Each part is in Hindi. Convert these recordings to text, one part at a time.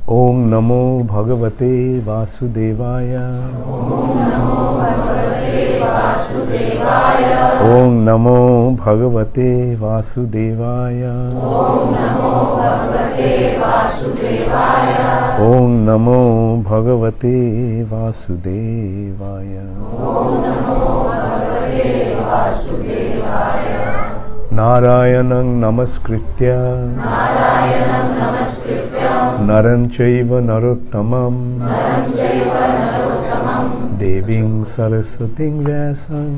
ओम नमो भगवते वासुदेवाय। ओम नमो भगवते वासुदेवाय। ओम नमो भगवते वासुदेवाय। नारायणं नमस्कृत्य नरं चैव नरोत्तमं देवीं सरस्वतीं व्यासं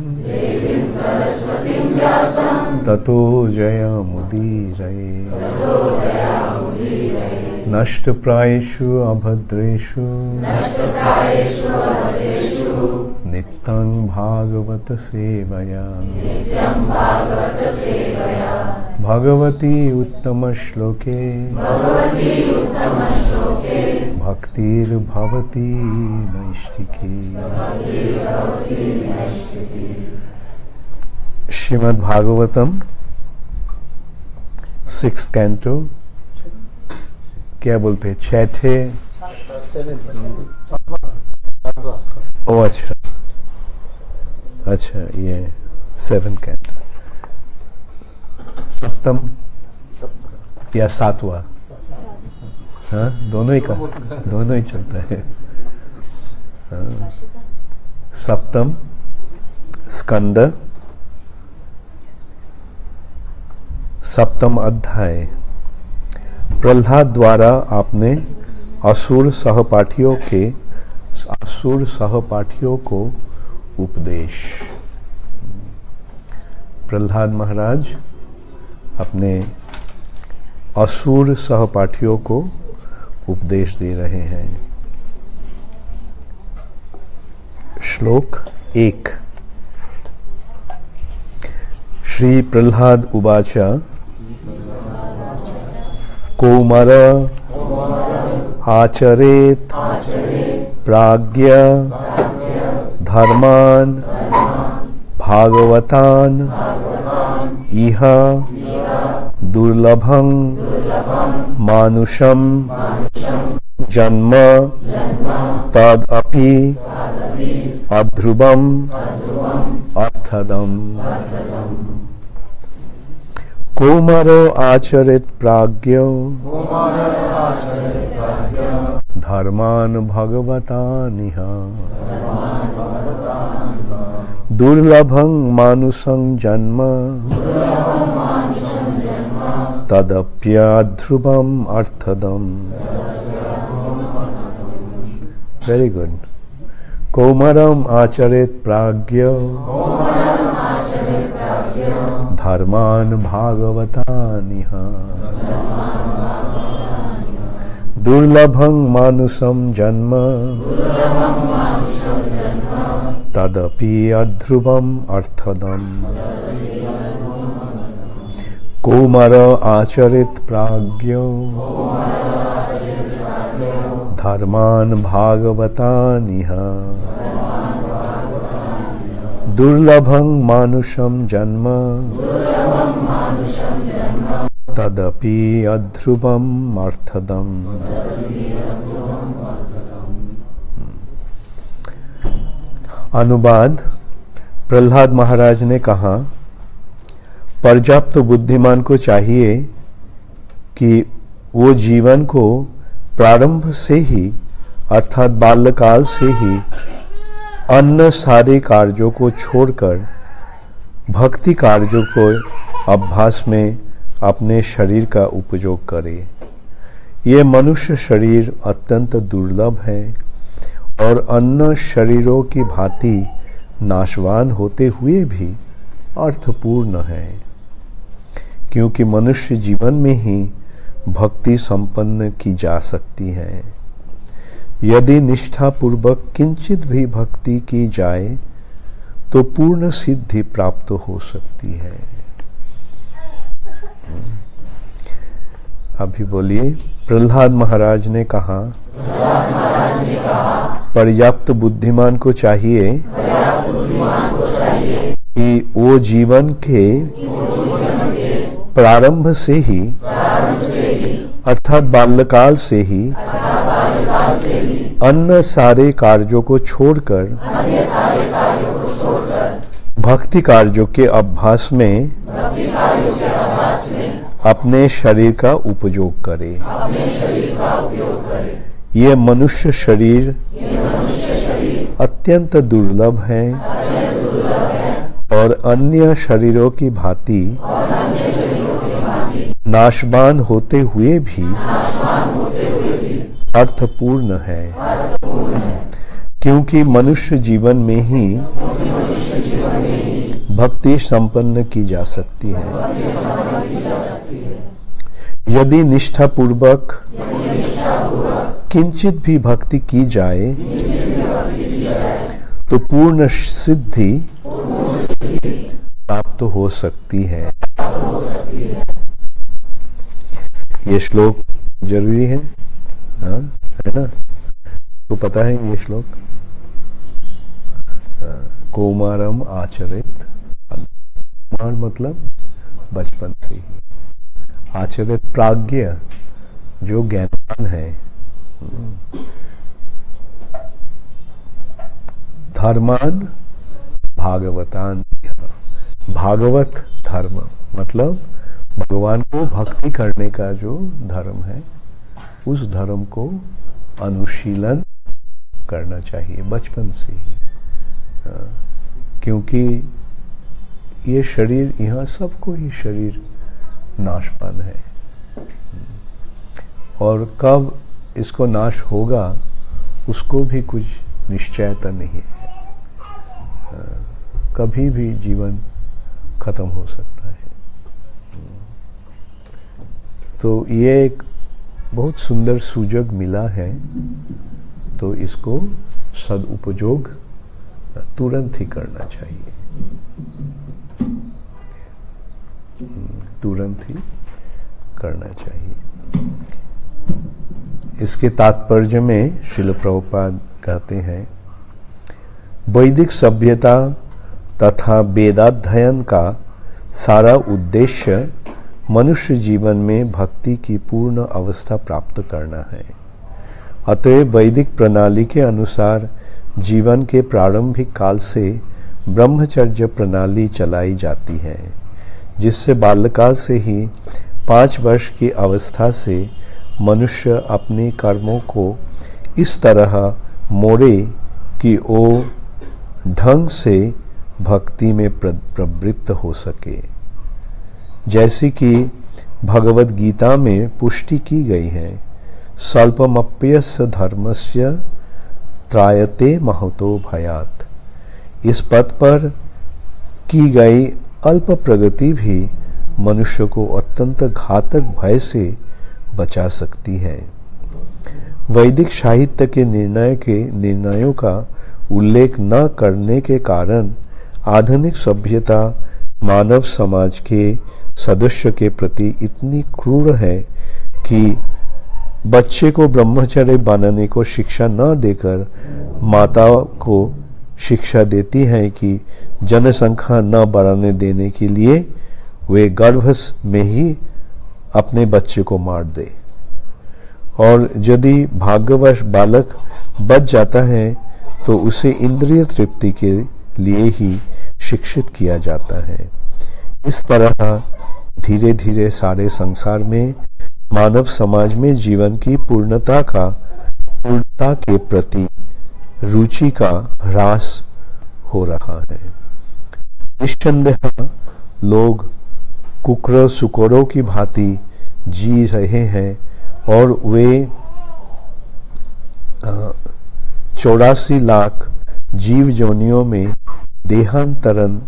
ततो जयमुदीरये। नष्टप्रायेषु अभद्रेषु नित्यं भागवत सेवया। भगवती उत्तम श्लोके भक्तिर्भवती नैष्ठिकी। श्रीमद् भागवतम 6th कैंटो, क्या बोलते हैं, छठे। ओ अच्छा अच्छा, ये 7th कैंटो, सप्तम या सातवां? हाँ, दोनों ही चलता है। हाँ, सप्तम स्कंद, सप्तम अध्याय। प्रहलाद द्वारा आपने असुर सहपाठियों को उपदेश। प्रहलाद महाराज अपने असुर सहपाठियों को उपदेश दे रहे हैं। श्लोक 1। श्री प्रहलाद उवाच कौमार आचरेत प्राज्ञ धर्मान् भागवतान् इह दुर्लभं मानुषं जन्म तदपि अध्रुवम् अर्थदम्। कौमारो आचरेत प्राज्ञो धर्मान् भगवतानिह दुर्लभं मानुषं जन्म तदप्यध्रुवम् अर्थदम्। Very good. कौमारम आचरेत प्राज्ञो धर्मान् भागवतानिह दुर्लभं मानुषं जन्म तदपि अध्रुवम् अर्थदम्। कौमार आचरेत प्राज्ञो धर्मान् भागवतानिह दुर्लभं मानुषं जन्म तदपि अध्रुवम् अर्थदम्। अनुवाद। प्रहलाद महाराज ने कहा, पर्याप्त बुद्धिमान को चाहिए कि वो जीवन को प्रारंभ से ही अर्थात बाल्यकाल से ही अन्य सारे कार्यों को छोड़कर भक्ति कार्यों को अभ्यास में अपने शरीर का उपयोग करे। ये मनुष्य शरीर अत्यंत दुर्लभ है और अन्य शरीरों की भांति नाशवान होते हुए भी अर्थपूर्ण है, क्योंकि मनुष्य जीवन में ही भक्ति संपन्न की जा सकती है। यदि निष्ठा पूर्वक किंचित भी भक्ति की जाए तो पूर्ण सिद्धि प्राप्त हो सकती है। अभी बोलिए। प्रहलाद महाराज ने कहा, पर्याप्त बुद्धिमान को चाहिए कि वो जीवन के प्रारंभ से ही अर्थात बाल्यकाल से ही अन्य सारे कार्यों को छोड़कर भक्ति कार्यों के अभ्यास में अपने शरीर का उपयोग करे। ये मनुष्य शरीर अत्यंत दुर्लभ है और अन्य शरीरों की भांति नाशवान होते हुए भी अर्थपूर्ण है, क्योंकि मनुष्य जीवन में ही भक्ति संपन्न की जा सकती है। यदि निष्ठापूर्वक किंचित भी भक्ति की जाए तो पूर्ण सिद्धि प्राप्त हो सकती है। ये श्लोक जरूरी है, हाँ है ना? तो पता है ये श्लोक, कौमारम आचरित, कौमार मतलब बचपन से ही, आचरित प्राज्ञ जो ज्ञानवान है, धर्मान भागवतान, भागवत धर्म मतलब भगवान को भक्ति करने का जो धर्म है उस धर्म को अनुशीलन करना चाहिए बचपन से ही, क्योंकि ये शरीर, यहाँ सबको ही शरीर नाशवान है और कब इसको नाश होगा उसको भी कुछ निश्चयता नहीं है। कभी भी जीवन खत्म हो सकता है। तो ये एक बहुत सुंदर सुजग मिला है, तो इसको सदुपयोग तुरंत ही करना चाहिए, तुरंत ही करना चाहिए। इसके तात्पर्य में श्रील प्रभुपाद कहते हैं, वैदिक सभ्यता तथा वेदाध्ययन का सारा उद्देश्य मनुष्य जीवन में भक्ति की पूर्ण अवस्था प्राप्त करना है। अतएव वैदिक प्रणाली के अनुसार जीवन के प्रारंभिक काल से ब्रह्मचर्य प्रणाली चलाई जाती है, जिससे बाल्यकाल से ही 5 वर्ष की अवस्था से मनुष्य अपने कर्मों को इस तरह मोड़े कि वो ढंग से भक्ति में प्रवृत्त हो सके। जैसे कि भगवद गीता में पुष्टि की गई है, स्वल्पमप्यस्य धर्मस्य त्रायते महतो भयात्। इस पथ पर की गई अल्प प्रगति भी मनुष्य को अत्यंत घातक भय से बचा सकती है। वैदिक साहित्य के निर्णयों का उल्लेख न करने के कारण आधुनिक सभ्यता मानव समाज के सदस्य के प्रति इतनी क्रूर है कि बच्चे को ब्रह्मचर्य बनाने को शिक्षा न देकर माताओं को शिक्षा देती है कि जनसंख्या न बढ़ाने देने के लिए वे गर्भ में ही अपने बच्चे को मार दे, और यदि भाग्यवश बालक बच जाता है तो उसे इंद्रिय तृप्ति के लिए ही शिक्षित किया जाता है। इस तरह धीरे धीरे सारे संसार में मानव समाज में जीवन की पूर्णता के प्रति रुचि का ह्रास हो रहा है। निस्संदेह लोग कुकर सुकरों की भांति जी रहे हैं और वे 84 लाख जीव जोनियों में देहांतरण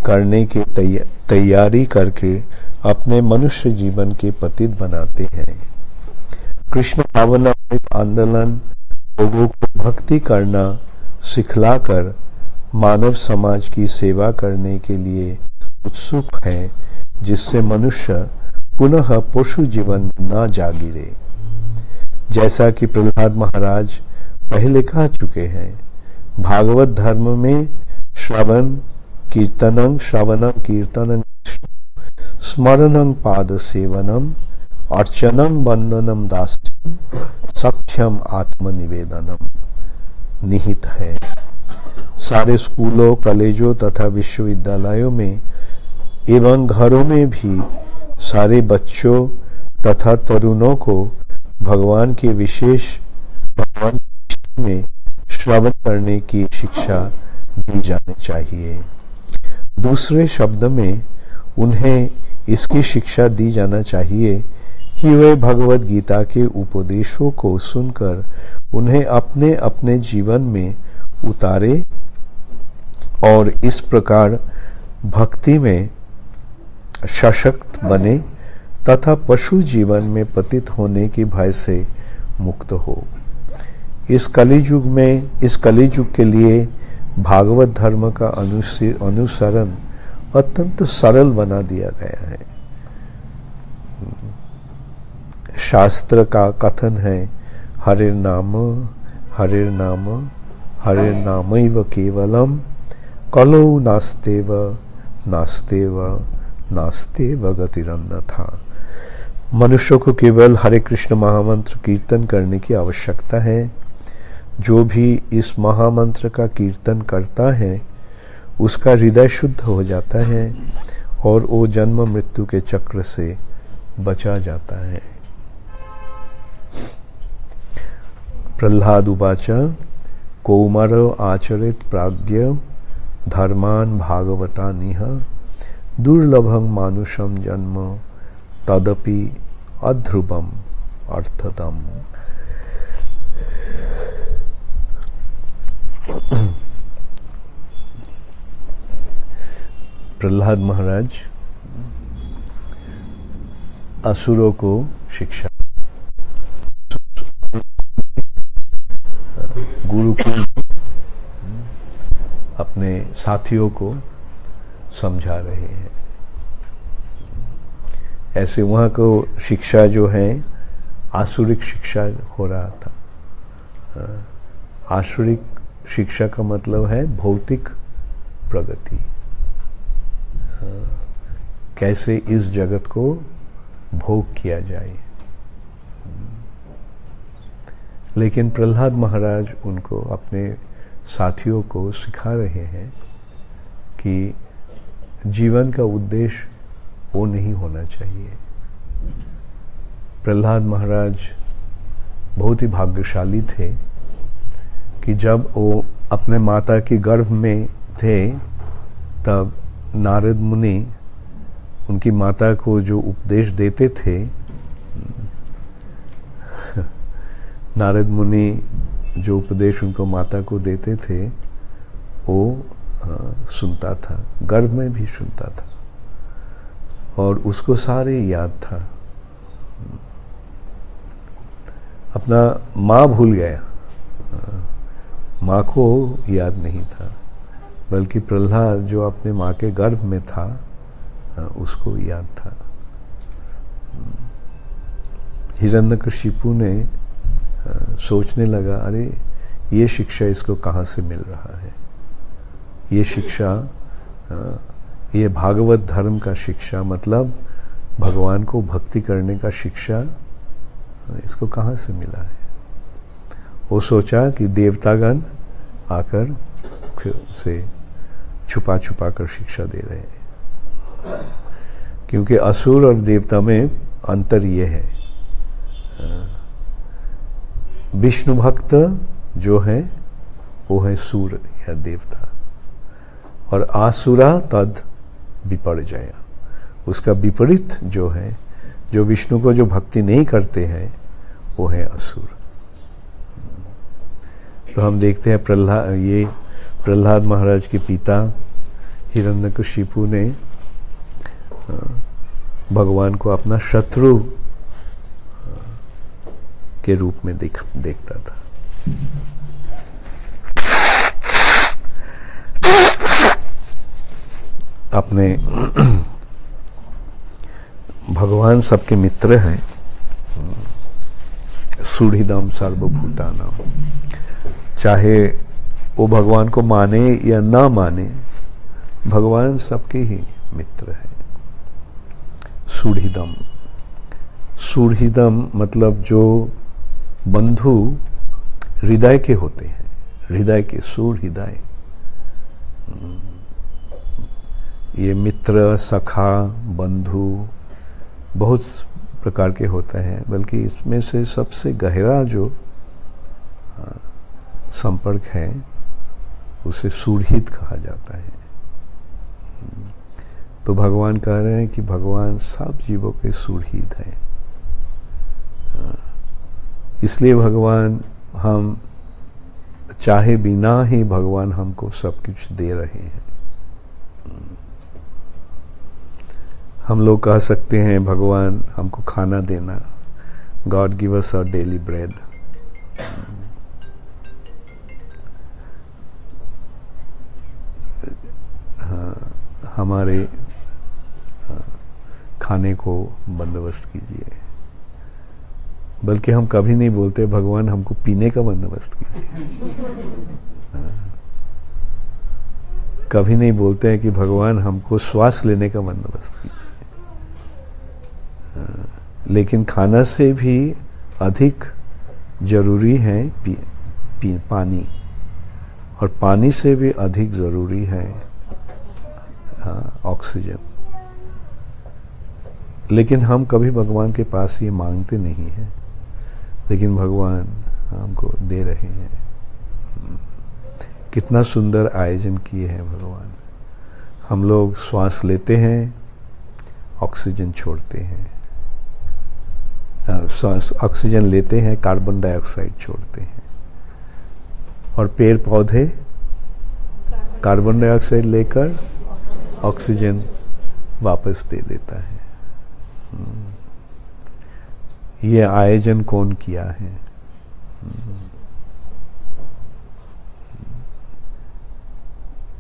करने की तैयारी करके अपने मनुष्य जीवन के पतित बनाते हैं। कृष्ण भावनामृत आंदोलन लोगों को भक्ति करना सिखलाकर मानव समाज की सेवा करने के लिए उत्सुक है, जिससे मनुष्य पुनः पशु जीवन में न जा गिरे। जैसा कि प्रहलाद महाराज पहले कह चुके हैं, भागवत धर्म में श्रवणं कीर्तनं स्मरणं पाद सेवनम अर्चनम वंदनम दास्यम सख्यम आत्मनिवेदनम निहित है। सारे स्कूलों, कॉलेजों तथा विश्वविद्यालयों में एवं घरों में भी सारे बच्चों तथा तरुणों को भगवान के में श्रवण करने की शिक्षा दी जानी चाहिए। दूसरे शब्द में उन्हें इसकी शिक्षा दी जाना चाहिए कि वे भगवत गीता के उपदेशों को सुनकर उन्हें अपने अपने जीवन में उतारे और इस प्रकार भक्ति में सशक्त बने तथा पशु जीवन में पतित होने के भय से मुक्त हो। इस कलियुग के लिए भागवत धर्म का अनुसरण अत्यंत सरल बना दिया गया है। शास्त्र का कथन है, हरिर नाम नामैव केवलम कलौ नास्तेव गतिरन्यथा। मनुष्य को केवल हरे कृष्ण महामंत्र कीर्तन करने की आवश्यकता है। जो भी इस महामंत्र का कीर्तन करता है उसका हृदय शुद्ध हो जाता है और वो जन्म मृत्यु के चक्र से बचा जाता है। प्रहलाद उवाच कौमार आचरित प्राज्ञ धर्मान भागवतानिह दुर्लभं मानुषम जन्म तदपि अध्रुवम अर्थतम। प्रहलाद महाराज असुरों को शिक्षा, गुरुकुल अपने साथियों को समझा रहे हैं। ऐसे वहाँ को शिक्षा जो है आसुरिक शिक्षा हो रहा था। आसुरिक शिक्षा का मतलब है भौतिक प्रगति, कैसे इस जगत को भोग किया जाए। लेकिन प्रहलाद महाराज उनको, अपने साथियों को सिखा रहे हैं कि जीवन का उद्देश्य वो नहीं होना चाहिए। प्रहलाद महाराज बहुत ही भाग्यशाली थे कि जब वो अपने माता के गर्भ में थे तब नारद मुनि उनकी माता को जो उपदेश देते थे, नारद मुनि जो उपदेश उनको माता को देते थे वो सुनता था, गर्भ में भी सुनता था और उसको सारे याद था। अपना माँ भूल गया, माँ को याद नहीं था, बल्कि प्रहलाद जो अपने माँ के गर्भ में था उसको याद था। हिरण्यकशिपु ने सोचने लगा, अरे ये शिक्षा इसको कहाँ से मिल रहा है, ये शिक्षा, ये भागवत धर्म का शिक्षा, मतलब भगवान को भक्ति करने का शिक्षा इसको कहाँ से मिला है। वो सोचा कि देवतागण आकर से छुपा छुपा कर शिक्षा दे रहे हैं, क्योंकि असुर और देवता में अंतर ये है, विष्णु भक्त जो है वो है सूर या देवता, और आसुरा तद विपर्जय, उसका विपरीत जो है, जो विष्णु को जो भक्ति नहीं करते हैं वो है असुर। तो हम देखते हैं प्रहलाद महाराज के पिता हिरण्यकशिपु ने भगवान को अपना शत्रु के रूप में देखता था। अपने भगवान सबके मित्र हैं, सुहृदम सर्वभूतानां, चाहे वो भगवान को माने या ना माने, भगवान सबके ही मित्र हैं। सुहृदम, सुहृदम मतलब जो बंधु हृदय के होते हैं, हृदय के सुहृदय। ये मित्र, सखा, बंधु बहुत प्रकार के होते हैं, बल्कि इसमें से सबसे गहरा जो संपर्क है उसे सुहृद कहा जाता है। तो भगवान कह रहे हैं कि भगवान सब जीवों के सुहृद हैं। इसलिए भगवान हम चाहे बिना ही भगवान हमको सब कुछ दे रहे हैं। हम लोग कह सकते हैं भगवान हमको खाना देना, God give us our daily bread. हमारे खाने को बंदोबस्त कीजिए, बल्कि हम कभी नहीं बोलते भगवान हमको पीने का बंदोबस्त कीजिए। कभी नहीं बोलते हैं कि भगवान हमको श्वास लेने का बंदोबस्त कीजिए। लेकिन खाना से भी अधिक जरूरी है पानी, और पानी से भी अधिक जरूरी है ऑक्सीजन। लेकिन हम कभी भगवान के पास ये मांगते नहीं हैं, लेकिन भगवान हमको दे रहे हैं। कितना सुंदर आयोजन किए हैं भगवान। हम लोग श्वास लेते हैं, ऑक्सीजन छोड़ते हैं, ऑक्सीजन लेते हैं, कार्बन डाइऑक्साइड छोड़ते हैं, और पेड़ पौधे कार्बन डाइऑक्साइड लेकर ऑक्सीजन वापस दे देता है। ये आयोजन कौन किया है?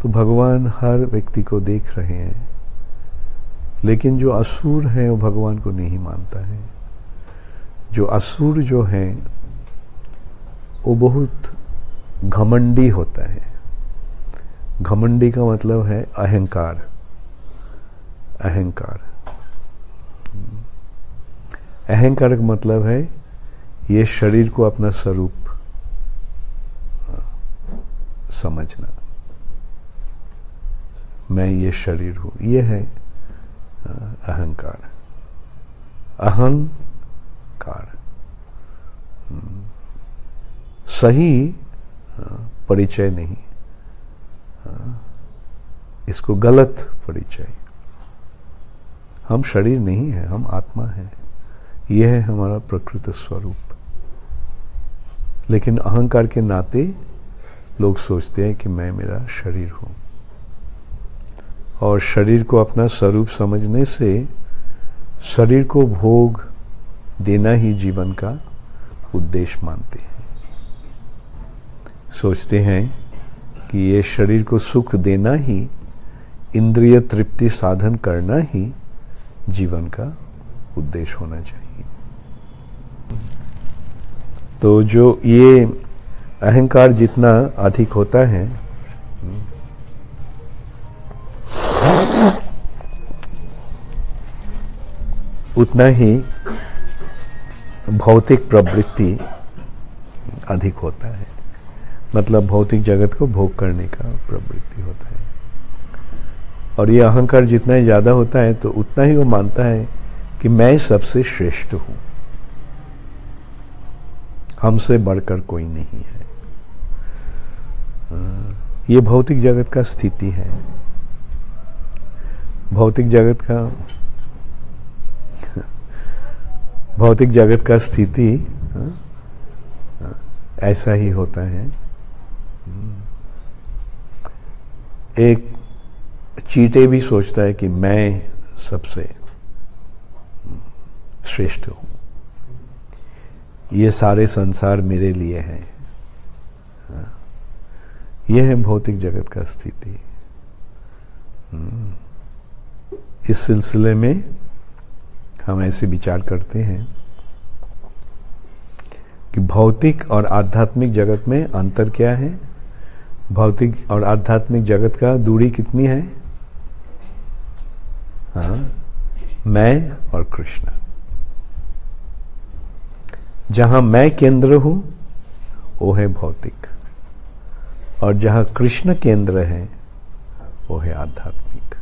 तो भगवान हर व्यक्ति को देख रहे हैं, लेकिन जो असुर है वो भगवान को नहीं मानता है। जो असुर जो है वो बहुत घमंडी होता है। घमंडी का मतलब है अहंकार। अहंकार अहंकार का मतलब है ये शरीर को अपना स्वरूप समझना। मैं ये शरीर हूं, ये है अहंकार। अहंकार सही परिचय नहीं, इसको गलत परिचय। हम शरीर नहीं है, हम आत्मा है। यह है हमारा प्रकृत स्वरूप। लेकिन अहंकार के नाते लोग सोचते हैं कि मैं मेरा शरीर हूं, और शरीर को अपना स्वरूप समझने से शरीर को भोग देना ही जीवन का उद्देश्य मानते हैं। सोचते हैं कि ये शरीर को सुख देना ही, इंद्रिय तृप्ति साधन करना ही जीवन का उद्देश्य होना चाहिए। तो जो ये अहंकार जितना अधिक होता है, उतना ही भौतिक प्रवृत्ति अधिक होता है। मतलब भौतिक जगत को भोग करने का प्रवृत्ति होता है। और ये अहंकार जितना ही ज्यादा होता है तो उतना ही वो मानता है कि मैं सबसे श्रेष्ठ हूं, हमसे बढ़कर कोई नहीं है। ये भौतिक जगत का स्थिति है। भौतिक जगत का स्थिति ऐसा ही होता है। एक चींटे भी सोचता है कि मैं सबसे श्रेष्ठ हूं, ये सारे संसार मेरे लिए है। यह है भौतिक जगत का स्थिति। इस सिलसिले में हम ऐसे विचार करते हैं कि भौतिक और आध्यात्मिक जगत में अंतर क्या है। भौतिक और आध्यात्मिक जगत का दूरी कितनी है? मैं और कृष्ण। जहां मैं केंद्र हूं वो है भौतिक, और जहां कृष्ण केंद्र है वो है आध्यात्मिक।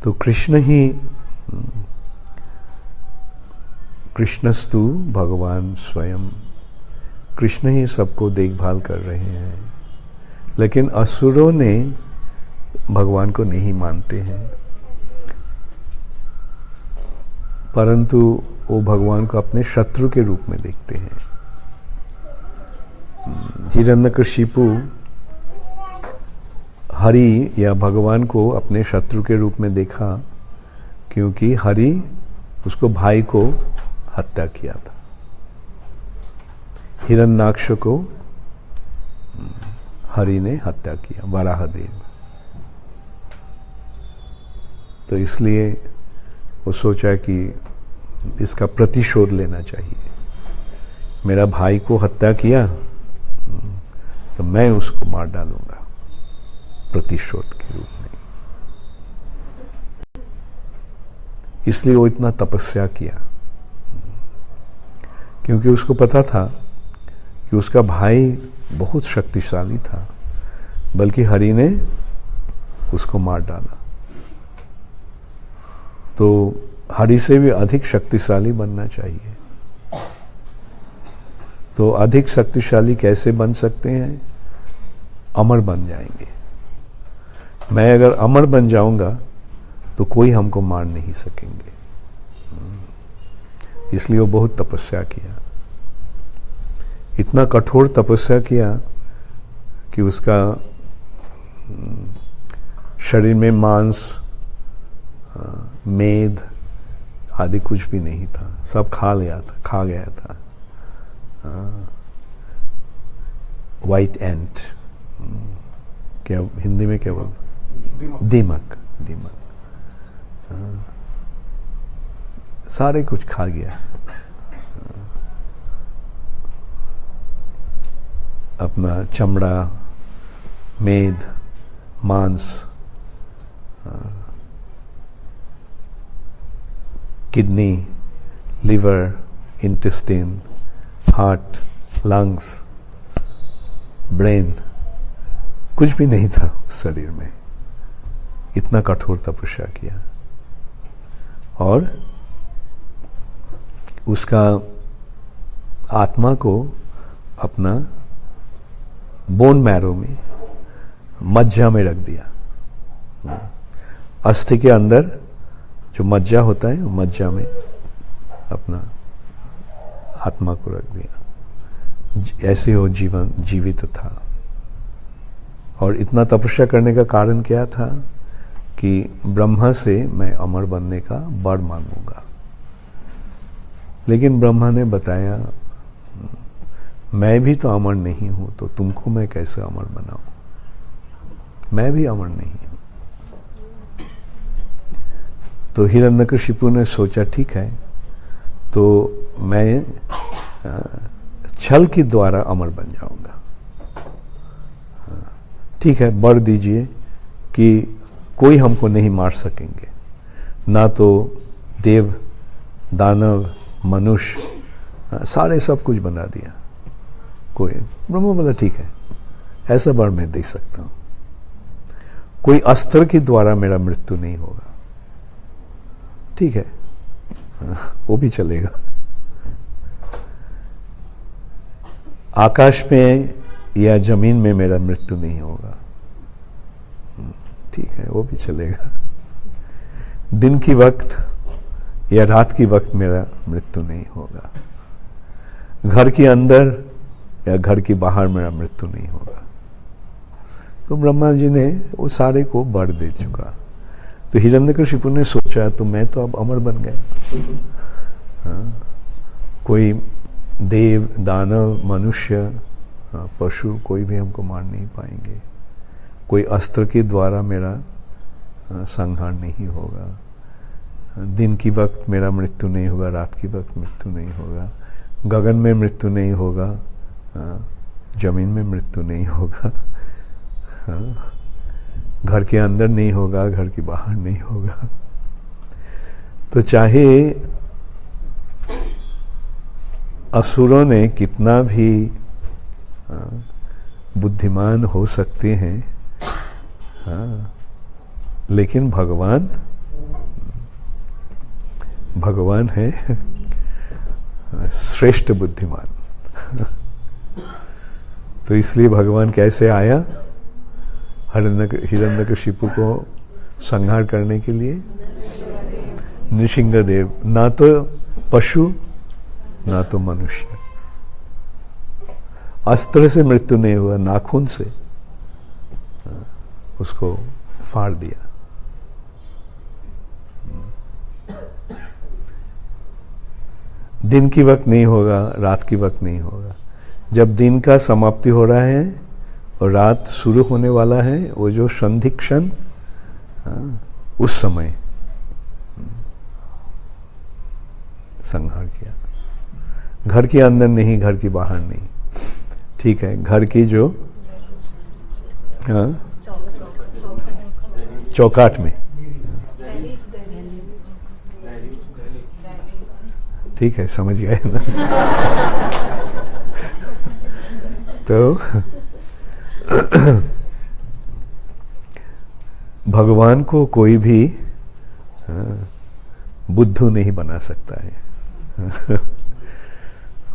तो कृष्ण ही, कृष्णस्तु भगवान स्वयं, कृष्ण ही सबको देखभाल कर रहे हैं। लेकिन असुरों ने भगवान को नहीं मानते हैं, परंतु वो भगवान को अपने शत्रु के रूप में देखते हैं। हिरण्यकशिपु हरि या भगवान को अपने शत्रु के रूप में देखा, क्योंकि हरि उसको भाई को हत्या किया था। हिरण्याक्ष को हरि ने हत्या किया, वराहदेव। तो इसलिए वो सोचा कि इसका प्रतिशोध लेना चाहिए। मेरा भाई को हत्या किया तो मैं उसको मार डालूंगा प्रतिशोध के रूप में। इसलिए वो इतना तपस्या किया, क्योंकि उसको पता था कि उसका भाई बहुत शक्तिशाली था, बल्कि हरि ने उसको मार डाला। तो हरि से भी अधिक शक्तिशाली बनना चाहिए। तो अधिक शक्तिशाली कैसे बन सकते हैं? अमर बन जाएंगे। मैं अगर अमर बन जाऊंगा तो कोई हमको मार नहीं सकेंगे। इसलिए वो बहुत तपस्या किया, इतना कठोर तपस्या किया कि उसका शरीर में मांस, मेद आदि कुछ भी नहीं था, सब खा गया था। व्हाइट एंट, क्या हिंदी में क्या बोलते? दीमक। सारे कुछ खा गया। अपना चमड़ा, मेद, मांस, kidney, liver, intestine, heart, lungs, brain, कुछ भी नहीं था उस शरीर में। इतना कठोर तपस्या किया, और उसका आत्मा को अपना बोन मैरो में, मज्जा में रख दिया। अस्थि के अंदर जो मज्जा होता है, मज्जा में अपना आत्मा को रख दिया। ऐसे वो जीवित था। और इतना तपस्या करने का कारण क्या था? कि ब्रह्मा से मैं अमर बनने का वर मांगूंगा। लेकिन ब्रह्मा ने बताया, मैं भी तो अमर नहीं हूं, तो तुमको मैं कैसे अमर बनाऊं? मैं भी अमर नहीं हूं। तो हिरण्यकशिपु ने सोचा, ठीक है, तो मैं छल के द्वारा अमर बन जाऊंगा। ठीक है, वर दीजिए कि कोई हमको नहीं मार सकेंगे, ना तो देव, दानव, मनुष्य, सारे सब कुछ बना दिया। कोई, ब्रह्मा बोला ठीक है, ऐसा वर मैं दे सकता हूं, कोई अस्त्र के द्वारा मेरा मृत्यु नहीं होगा। ठीक है, वो भी चलेगा। आकाश में या जमीन में मेरा मृत्यु नहीं होगा। ठीक है, वो भी चलेगा। दिन की वक्त या रात की वक्त मेरा मृत्यु नहीं होगा। घर के अंदर या घर के बाहर मेरा मृत्यु नहीं होगा। तो ब्रह्मा जी ने वो सारे को वर दे चुका। तो हिरण्यकशिपु ने सोचा, तो मैं तो अब अमर बन गया। कोई देव, दानव, मनुष्य, पशु, कोई भी हमको मार नहीं पाएंगे। कोई अस्त्र के द्वारा मेरा संहार नहीं होगा। दिन की वक्त मेरा मृत्यु नहीं होगा, रात की वक्त मृत्यु नहीं होगा, गगन में मृत्यु नहीं होगा, जमीन में मृत्यु नहीं होगा, घर के अंदर नहीं होगा, घर के बाहर नहीं होगा। तो चाहे असुरों ने कितना भी बुद्धिमान हो सकते हैं, लेकिन भगवान है श्रेष्ठ बुद्धिमान। तो इसलिए भगवान कैसे आया हिरण्यकशिपु को संहार करने के लिए? नृसिंहदेव, ना तो पशु ना तो मनुष्य, अस्त्र से मृत्यु नहीं हुआ, नाखून से उसको फाड़ दिया। दिन की वक्त नहीं होगा, रात की वक्त नहीं होगा। जब दिन का समाप्ति हो रहा है और रात शुरू होने वाला है, वो जो संधि क्षण, उस समय संहार किया। घर के अंदर नहीं, घर के बाहर नहीं, ठीक है, घर की जो चौकाट में, ठीक है, समझ गए ना? तो भगवान को कोई भी बुद्धू नहीं बना सकता है।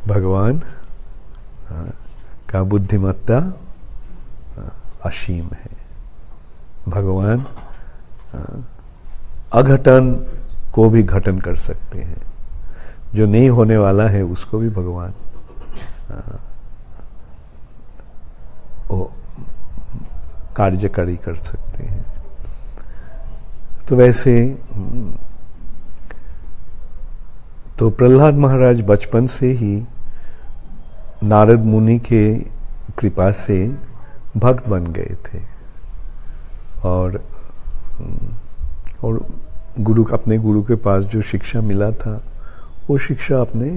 भगवान का बुद्धिमत्ता असीम है। भगवान अघटन को भी घटन कर सकते हैं। जो नहीं होने वाला है उसको भी भगवान कार्यकारी कर सकते हैं। तो वैसे तो प्रहलाद महाराज बचपन से ही नारद मुनि के कृपा से भक्त बन गए थे और गुरु, अपने गुरु के पास जो शिक्षा मिला था वो शिक्षा अपने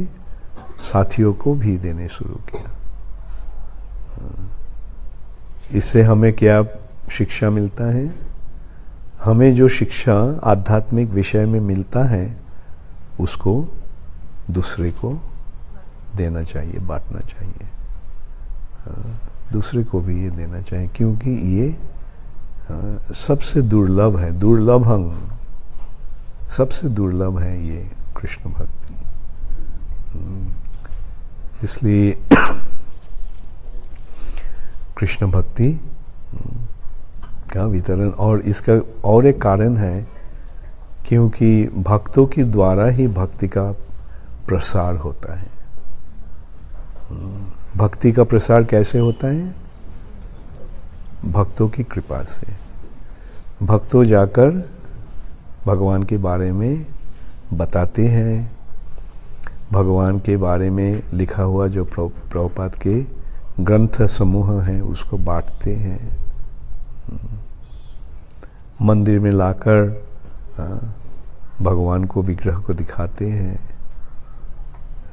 साथियों को भी देने शुरू किया। इससे हमें क्या शिक्षा मिलता है? हमें जो शिक्षा आध्यात्मिक विषय में मिलता है उसको दूसरे को देना चाहिए, बांटना चाहिए, दूसरे को भी ये देना चाहिए, क्योंकि ये सबसे दुर्लभ है, दुर्लभं, सबसे दुर्लभ है ये कृष्ण भक्ति। इसलिए कृष्ण भक्ति का वितरण, और इसका और एक कारण है क्योंकि भक्तों के द्वारा ही भक्ति का प्रसार होता है। भक्ति का प्रसार कैसे होता है? भक्तों की कृपा से। भक्तों जाकर भगवान के बारे में बताते हैं, भगवान के बारे में लिखा हुआ जो प्रभुपाद के ग्रंथ समूह हैं उसको बांटते हैं, मंदिर में लाकर भगवान को, विग्रह को दिखाते हैं।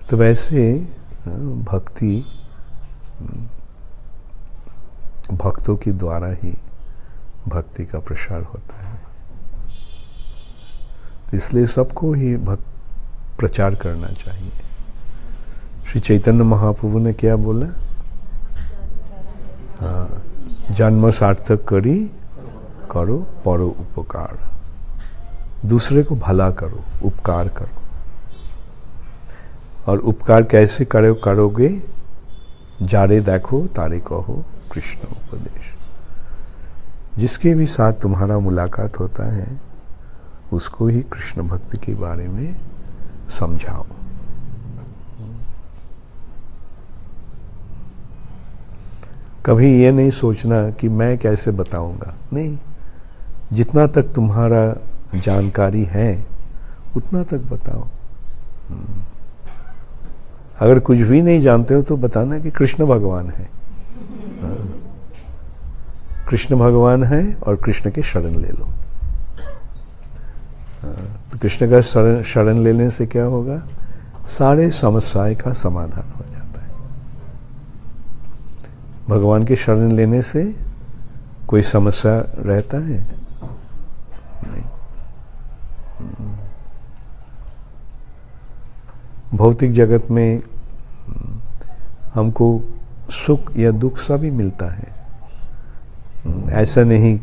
तो वैसे भक्ति भक्तों के द्वारा ही भक्ति का प्रसार होता है। तो इसलिए सबको ही प्रचार करना चाहिए। श्री चैतन्य महाप्रभु ने क्या बोला? जन्म सार्थक करी करो परो उपकार, दूसरे को भला करो, उपकार करो। और उपकार कैसे करोगे? जारे देखो तारे कहो कृष्ण उपदेश। जिसके भी साथ तुम्हारा मुलाकात होता है उसको ही कृष्ण भक्ति के बारे में समझाओ। कभी ये नहीं सोचना कि मैं कैसे बताऊंगा, नहीं, जितना तक तुम्हारा जानकारी है उतना तक बताओ। अगर कुछ भी नहीं जानते हो तो बताना कि कृष्ण भगवान है, कृष्ण भगवान है और कृष्ण के शरण ले लो। तो कृष्ण का शरण लेने से क्या होगा? सारे समस्याएं का समाधान हो जाता है। भगवान के शरण लेने से कोई समस्या रहता है? नहीं। भौतिक जगत में हमको सुख या दुख सभी मिलता है। ऐसा नहीं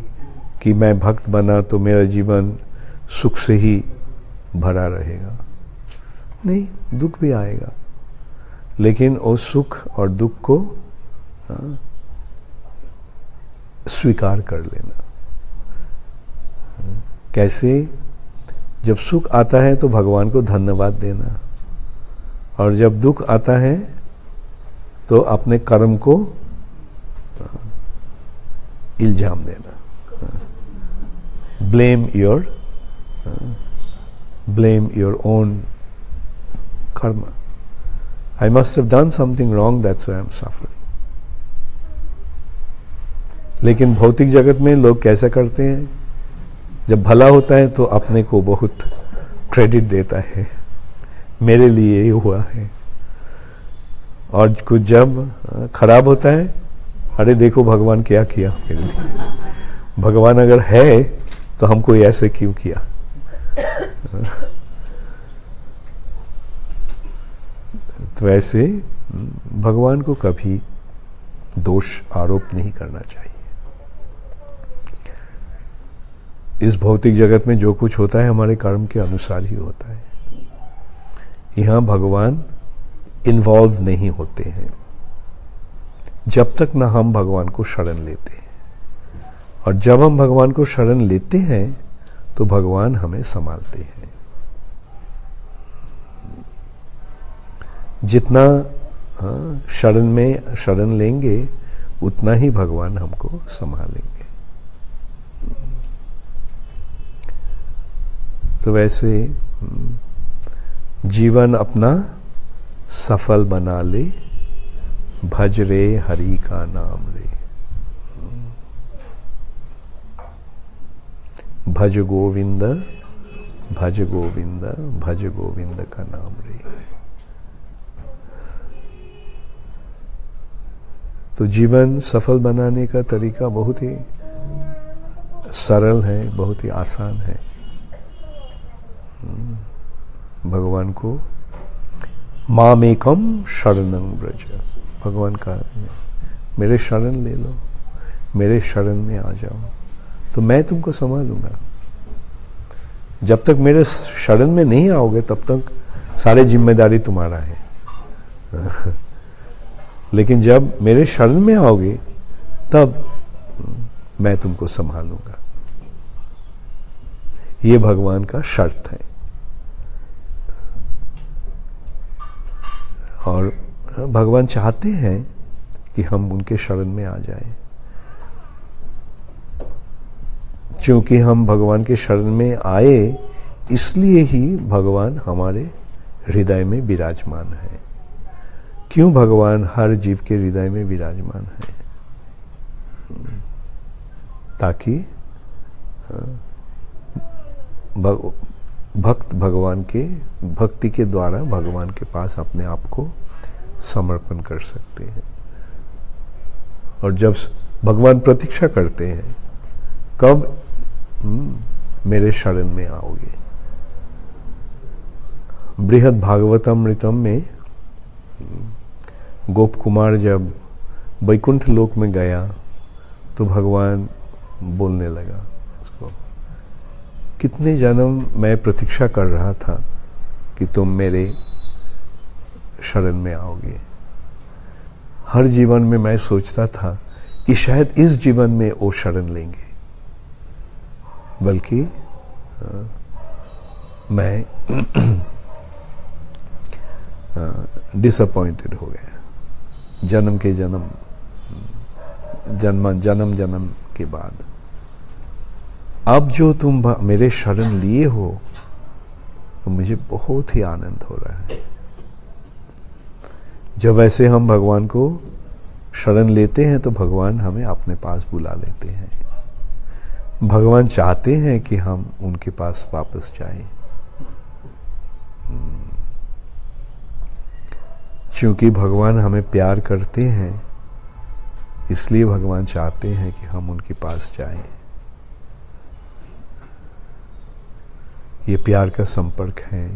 कि मैं भक्त बना तो मेरा जीवन सुख से ही भरा रहेगा, नहीं, दुख भी आएगा, लेकिन वो सुख और दुख को स्वीकार कर लेना। कैसे? जब सुख आता है तो भगवान को धन्यवाद देना, और जब दुख आता है तो अपने कर्म को इल्जाम देना। blame your own karma. I must have done something wrong, that's why I'm suffering. लेकिन भौतिक जगत में लोग कैसा करते हैं? जब भला होता है तो अपने को बहुत क्रेडिट देता है, मेरे लिए ये हुआ है, और कुछ जब खराब होता है, अरे देखो भगवान क्या किया मेरे लिए, भगवान अगर है तो हमको ऐसे क्यों किया। तो ऐसे भगवान को कभी दोष आरोप नहीं करना चाहिए। इस भौतिक जगत में जो कुछ होता है हमारे कर्म के अनुसार ही होता है। यहाँ भगवान इन्वॉल्व नहीं होते हैं जब तक ना हम भगवान को शरण लेते हैं, और जब हम भगवान को शरण लेते हैं तो भगवान हमें संभालते हैं। जितना शरण लेंगे उतना ही भगवान हमको संभालेंगे। तो वैसे जीवन अपना सफल बना ले, भज रे हरि का नाम रे, भज गोविंद भज गोविंद भज गोविंद का नाम रे। तो जीवन सफल बनाने का तरीका बहुत ही सरल है, बहुत ही आसान है। भगवान को मामेकम शरणं व्रज, भगवान का मेरे शरण ले लो, मेरे शरण में आ जाओ तो मैं तुमको संभालूंगा। जब तक मेरे शरण में नहीं आओगे तब तक सारी जिम्मेदारी तुम्हारा है। लेकिन जब मेरे शरण में आओगे तब मैं तुमको संभालूंगा। ये भगवान का शर्त है। और भगवान चाहते हैं कि हम उनके शरण में आ जाएं, क्योंकि हम भगवान के शरण में आए इसलिए ही भगवान हमारे हृदय में विराजमान है। क्यों भगवान हर जीव के हृदय में विराजमान है? ताकि भक्त भगवान के भक्ति के द्वारा भगवान के पास अपने आप को समर्पण कर सकते हैं। और जब भगवान प्रतीक्षा करते हैं कब मेरे शरण में आओगे। बृहद भागवतामृतम में गोप कुमार जब वैकुंठ लोक में गया तो भगवान बोलने लगा उसको, कितने जन्म मैं प्रतीक्षा कर रहा था कि तुम मेरे शरण में आओगे। हर जीवन में मैं सोचता था कि शायद इस जीवन में वो शरण लेंगे, बल्कि मैं डिसअपॉइंटेड हो गया। जन्म के जन्म के बाद अब जो तुम मेरे शरण लिए हो तो मुझे बहुत ही आनंद हो रहा है। जब ऐसे हम भगवान को शरण लेते हैं तो भगवान हमें अपने पास बुला लेते हैं। भगवान चाहते हैं कि हम उनके पास वापस जाएं, क्योंकि भगवान हमें प्यार करते हैं, इसलिए भगवान चाहते हैं कि हम उनके पास जाएं। ये प्यार का संपर्क है।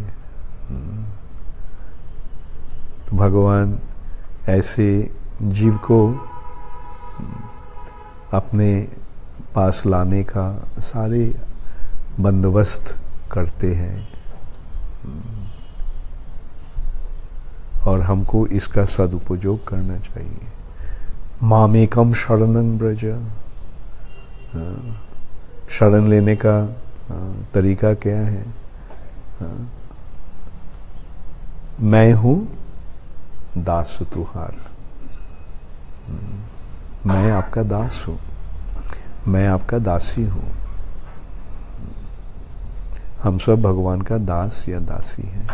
तो भगवान ऐसे जीव को अपने पास लाने का सारे बंदोबस्त करते हैं और हमको इसका सदुपयोग करना चाहिए। मामेकम शरणं ब्रज, शरण लेने का तरीका क्या है? मैं हूं दास तुहार, मैं आपका दास हूं, मैं आपका दासी हूं। हम सब भगवान का दास या दासी हैं।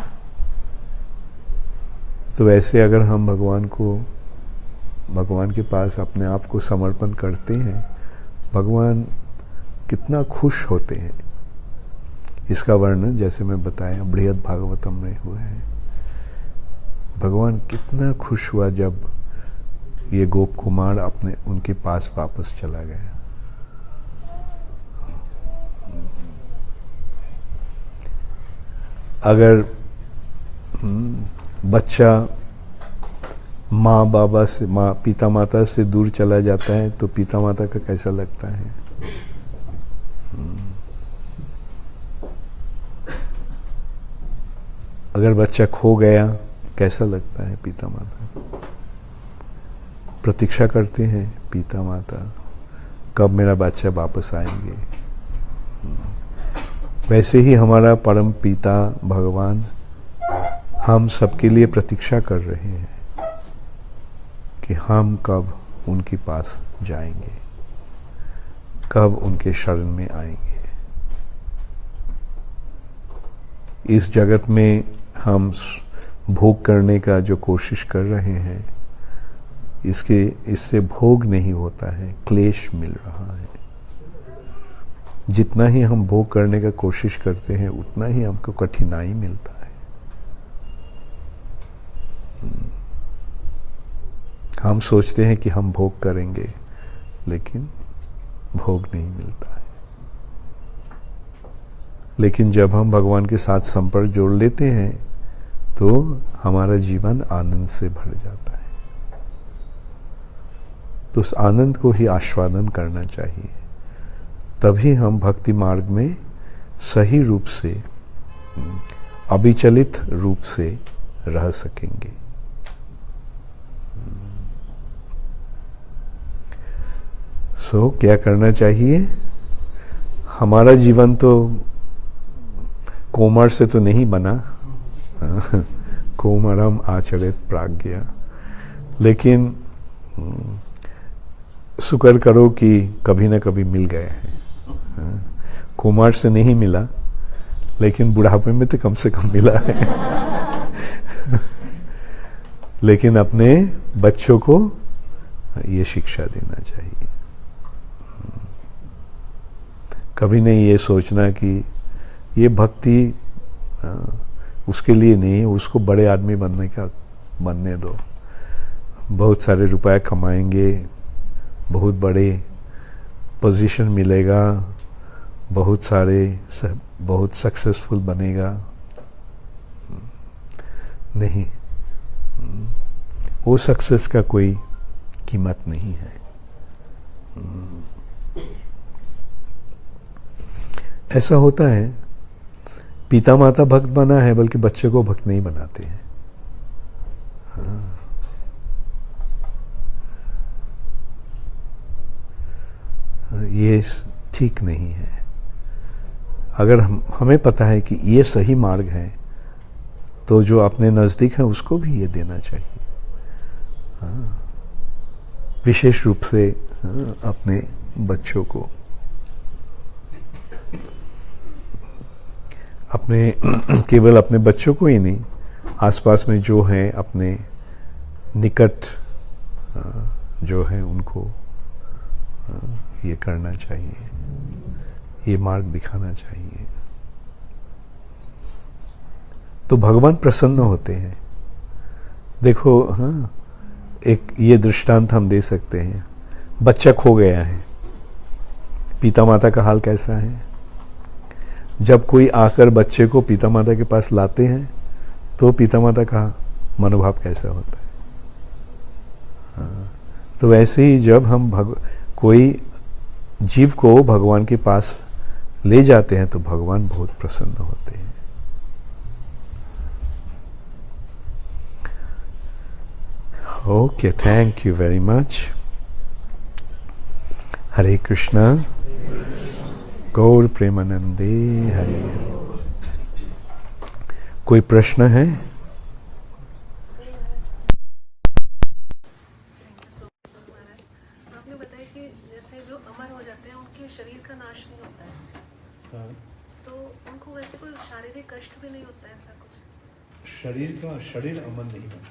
तो वैसे अगर हम भगवान के पास अपने आप को समर्पण करते हैं, भगवान कितना खुश होते हैं, इसका वर्णन जैसे मैं बताया बृहद भागवतम में हुआ है। भगवान कितना खुश हुआ जब ये गोप कुमार अपने उनके पास वापस चला गया। अगर बच्चा माँ पिता माता से दूर चला जाता है तो पिता माता का कैसा लगता है? अगर बच्चा खो गया कैसा लगता है? पिता माता प्रतीक्षा करते हैं, पिता माता कब मेरा बच्चा वापस आएंगे। वैसे ही हमारा परम पिता भगवान हम सबके लिए प्रतीक्षा कर रहे हैं कि हम कब उनके पास जाएंगे, कब उनके शरण में आएंगे। इस जगत में हम भोग करने का जो कोशिश कर रहे हैं, इससे भोग नहीं होता है, क्लेश मिल रहा है। जितना ही हम भोग करने का कोशिश करते हैं उतना ही हमको कठिनाई मिलता है। हम सोचते हैं कि हम भोग करेंगे, लेकिन भोग नहीं मिलता है। लेकिन जब हम भगवान के साथ संपर्क जोड़ लेते हैं तो हमारा जीवन आनंद से भर जाता है। तो उस आनंद को ही आस्वादन करना चाहिए, तभी हम भक्ति मार्ग में सही रूप से, अविचलित रूप से रह सकेंगे। सो क्या करना चाहिए? हमारा जीवन तो कोमर से तो नहीं बना, कोमरम आचरित प्राज्ञा, लेकिन शुक्र करो कि कभी ना कभी मिल गया है। कुमार से नहीं मिला, लेकिन बुढ़ापे में तो कम से कम मिला है। लेकिन अपने बच्चों को ये शिक्षा देना चाहिए। कभी नहीं ये सोचना कि ये भक्ति उसके लिए नहीं, उसको बड़े आदमी बनने दो। बहुत सारे रुपए कमाएंगे, बहुत बड़े पोजीशन मिलेगा, बहुत सक्सेसफुल बनेगा। नहीं, वो सक्सेस का कोई कीमत नहीं है। ऐसा होता है, पिता माता भक्त बना है, बल्कि बच्चे को भक्त नहीं बनाते हैं। ये ठीक नहीं है। अगर हमें पता है कि ये सही मार्ग है, तो जो अपने नजदीक है उसको भी ये देना चाहिए। विशेष रूप से अपने बच्चों को, अपने केवल अपने बच्चों को ही नहीं, आसपास में जो हैं अपने निकट जो है उनको ये करना चाहिए, ये मार्ग दिखाना चाहिए। तो भगवान प्रसन्न होते हैं। देखो, एक ये दृष्टांत हम दे सकते हैं। बच्चा खो गया है, पिता माता का हाल कैसा है? जब कोई आकर बच्चे को पिता माता के पास लाते हैं तो पिता माता का मनोभाव कैसा होता है। हाँ, तो वैसे ही जब हम कोई जीव को भगवान के पास ले जाते हैं तो भगवान बहुत प्रसन्न होते हैं। Okay, thank you very much. Hare Krishna, Gaura Premanande Hare. कोई प्रश्न है? आपने बताया कि जैसे जो अमर हो जाते हैं उनके शरीर का नाश नहीं होता है। हाँ। तो उनको वैसे कोई शारीरिक कष्ट भी नहीं होता है, ऐसा कुछ? शरीर अमर नहीं होता,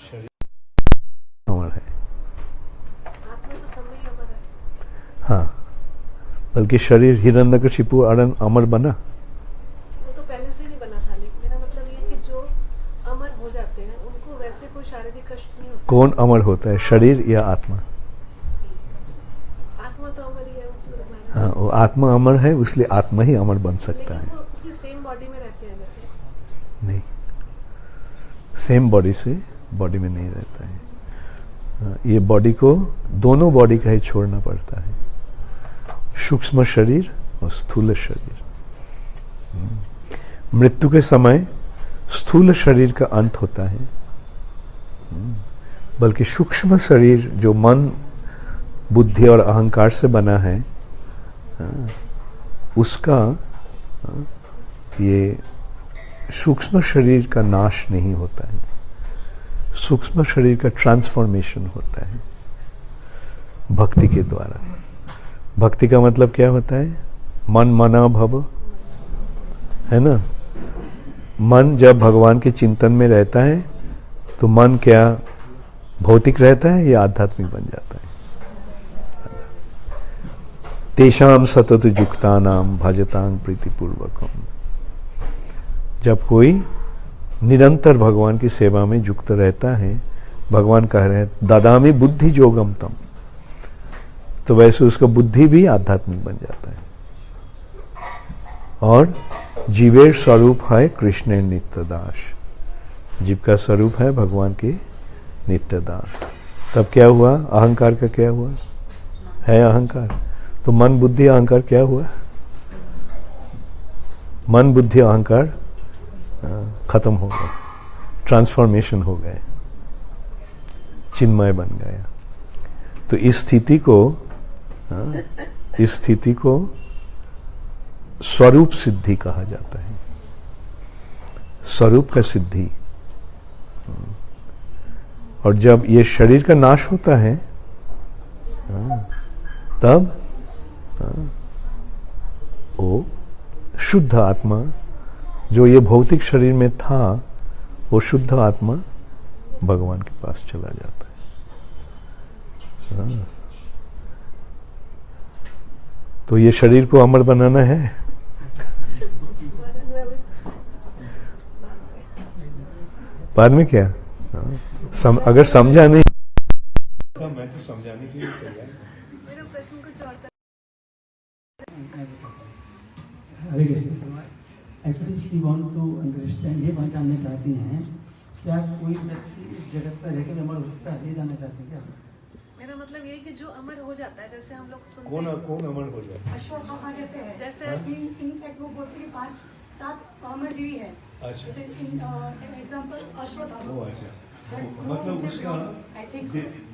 शरीर अमर है। आत्मा तो सब में ही अमर है। हाँ, बल्कि शरीर हिरण्यकशिपु अमर बना। वो तो पहले से नहीं बना था, लेकिन मेरा मतलब ये है कि जो अमर हो जाते हैं उनको वैसे कोई शारीरिक कष्ट नहीं होता। कौन अमर होता है, शरीर या आत्मा? आत्मा तो अमर ही है। हाँ, वो आत्मा अमर है, इसलिए आत्मा ही अमर बन सकता लेकिन है। वो उसी सेम बॉडी में रहते हैं जैसे? नहीं, सेम बॉडी से बॉडी में नहीं रहता है। ये बॉडी को, दोनों बॉडी का ही छोड़ना पड़ता है, सूक्ष्म शरीर और स्थूल शरीर। मृत्यु के समय स्थूल शरीर का अंत होता है, बल्कि सूक्ष्म शरीर जो मन, बुद्धि और अहंकार से बना है, उसका ये सूक्ष्म शरीर का नाश नहीं होता है, सूक्ष्म शरीर का ट्रांसफॉर्मेशन होता है भक्ति के द्वारा। भक्ति का मतलब क्या होता है? मन मना भव, है ना। मन जब भगवान के चिंतन में रहता है तो मन क्या भौतिक रहता है या आध्यात्मिक बन जाता है? तेषाम सतत युक्तानाम भजतांग प्रीतिपूर्वकम। जब कोई निरंतर भगवान की सेवा में युक्त रहता है, भगवान कह रहे हैं ददामि बुद्धि योगम तम, तो वैसे उसका बुद्धि भी आध्यात्मिक बन जाता है। और जीवेर स्वरूप है कृष्ण नित्यदास, जीव का स्वरूप है भगवान के नित्यदास। तब क्या हुआ? अहंकार का क्या हुआ? है अहंकार, तो मन बुद्धि अहंकार क्या हुआ? मन बुद्धि अहंकार खत्म हो गया, ट्रांसफॉर्मेशन हो गए, चिन्मय बन गया। तो इस स्थिति को स्वरूप सिद्धि कहा जाता है, स्वरूप का सिद्धि। और जब ये शरीर का नाश होता है तब वो शुद्ध आत्मा जो ये भौतिक शरीर में था, वो शुद्ध आत्मा भगवान के पास चला जाता है। तो ये शरीर को अमर बनाना है। बाद में क्या? अगर समझा नहीं, मैं तो समझाने के लिए तैयार। मेरा प्रश्न कुछ और था। Hare Krishna. Actually she want to understand, ये बात जानना चाहती हैं क्या कोई व्यक्ति इस जगत पर रहकर अमर हो सकता है, ये जानना चाहती हैं क्या? मेरा मतलब ये कि जो अमर हो जाता है, जैसे हम लोग सुनते कौन हैं अमर हो जाए? अश्वत्थामा जैसे है, जैसे इनफैक्ट वो बोलते हैं कि 5-7 अमरजीवी है। अच्छा। जैसे एग्जांपल अश्वत्थामा। ओ अच्छा, मतलब उसका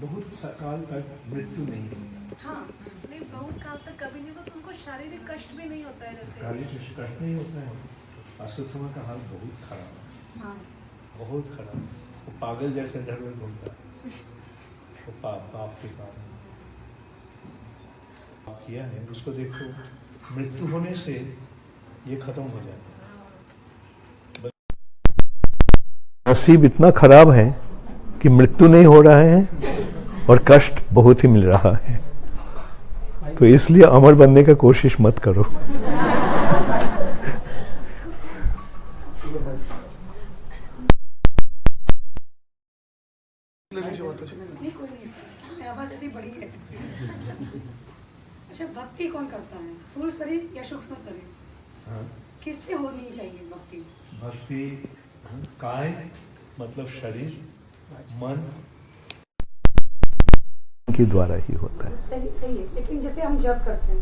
बहुत काल तक मृत्यु नहीं है। हाँ, नहीं, बहुत काल तक कभी नहीं होता, तो उनको शारीरिक कष्ट भी नहीं होता है जैसे? शारीरिक कष्ट नहीं होता है। अश्वत्थामा का हाल बहुत खराब है, हाँ, बहुत खराब। वो पागल जैसे घर में घूमता है, वो पाप के कारण किया है। उसको देखो, मृत्यु होने से ये खत्म हो जाता है। नसीब इतना खराब है कि मृत्यु नहीं हो रहा है और कष्ट बहुत ही मिल रहा है, तो इसलिए अमर बनने का कोशिश मत करो। नहीं कोई नहीं, आवाज ऐसी बड़ी है। अच्छा, भक्ति कौन करता है, स्थूल शरीर या सूक्ष्म शरीर? किससे होनी चाहिए भक्ति? भक्ति काय मतलब शरीर, मन के द्वारा ही होता है। सही सही है, लेकिन जैसे हम जब करते हैं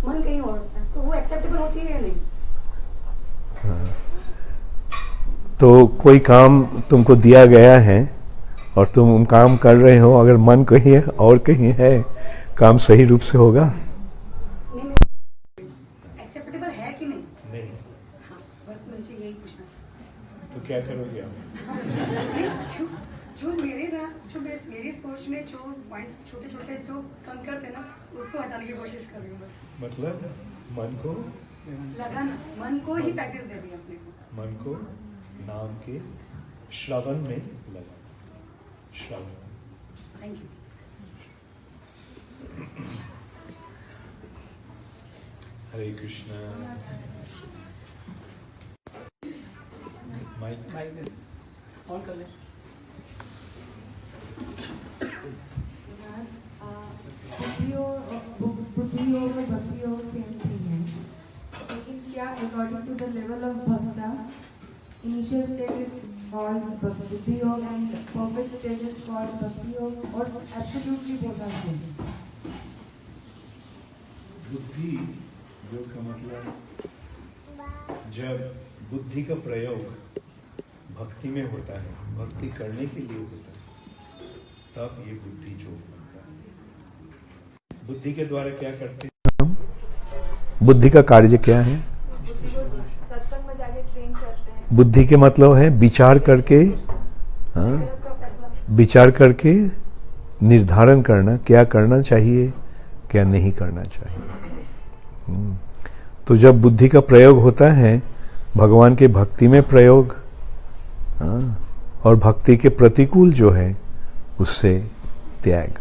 मन कहीं और होता है, तो वो एक्सेप्टेबल होती है या नहीं? तो कोई काम तुमको दिया गया है और तुम काम कर रहे हो, अगर मन कहीं है और कहीं है, काम सही रूप से होगा? नहीं, एक्सेप्टेबल है कि नहीं? नहीं। हाँ, बस मुझे यही पूछना। तो क्या करोगे आप? जो मेरी सोच में जो पॉइंट्स छोटे छोटे जो कंकर थे ना, उसको हटाने की कोशिश कर रही हूँ बस। मतलब मन को लगाना, मन को ही प्रैक्टिस देनी है अपने को। मन को नाम के श्रवण में लगा। श्रवण। Thank you. Hare Krishna. Mike on कर ले। बुद्धि योग और भक्ति योग सेम थिंग है, लेकिन क्या according to the level of bhakta initial stage is called buddhi yoga and perfect stage is called bhakti yoga, और एब्सोल्युटली बोथ आर सेम? बुद्धि योग का मतलब जब बुद्धि का प्रयोग भक्ति में होता है, भक्ति करने के लिए होता है, तब ये बुद्धि योग बनता है। बुद्धि के द्वारा क्या करते हैं हम? बुद्धि का कार्य क्या है? सत्संग में जाके ट्रेन करते हैं। बुद्धि के मतलब है विचार करके, विचार करके निर्धारण करना, क्या करना चाहिए क्या नहीं करना चाहिए। तो जब बुद्धि का प्रयोग होता है भगवान के भक्ति में प्रयोग, और भक्ति के प्रतिकूल जो है उससे त्याग,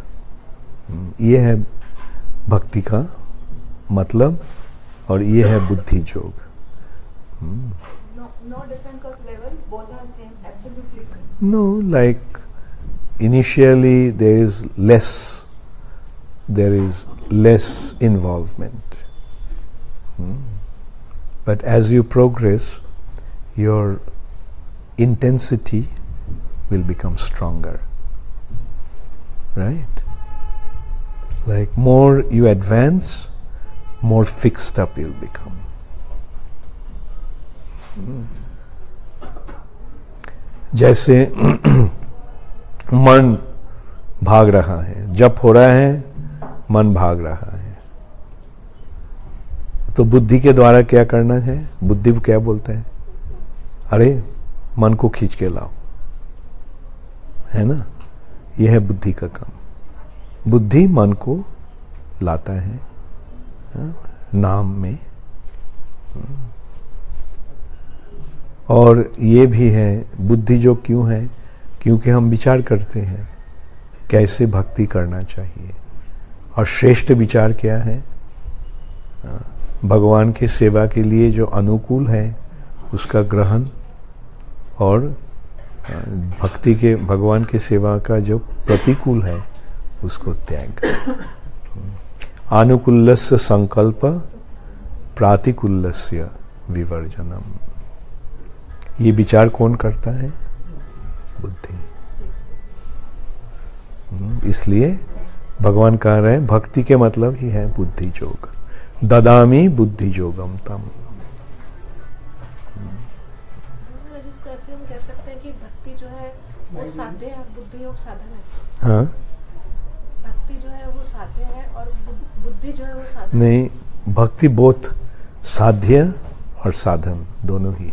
ये है भक्ति का मतलब, और ये है बुद्धि योग। No difference of level, both are same, absolutely same. No, like initially there is less involvement. But as you progress, your intensity will become stronger. Right? Like more you advance, more fixed up you'll become. जैसे मन भाग रहा है, जप हो रहा है, मन भाग रहा है, तो बुद्धि के द्वारा क्या करना है? बुद्धि क्या बोलता है? अरे मन को खींच के लाओ, है ना? यह है बुद्धि का काम। बुद्धि मन को लाता है नाम में, और ये भी है बुद्धि जो क्यों है? क्योंकि हम विचार करते हैं कैसे भक्ति करना चाहिए, और श्रेष्ठ विचार क्या है? भगवान की सेवा के लिए जो अनुकूल है उसका ग्रहण, और भक्ति के भगवान की सेवा का जो प्रतिकूल है उसको त्याग। अनुकूलस्य संकल्प प्रातिकूल्यस्य विवर्जनम। ये विचार कौन करता है? बुद्धि। इसलिए भगवान कह रहे हैं भक्ति के मतलब ही है बुद्धि योग। ददामी बुद्धि योगम तम। जिस तरह से हम कह सकते हैं कि भक्ति जो है वो साध्य है, बुद्धि योग साधन है। हाँ, भक्ति जो है वो साध्य है और बुद्धि जो है वो साधन। नहीं, भक्ति बहुत साध्य और साधन दोनों ही।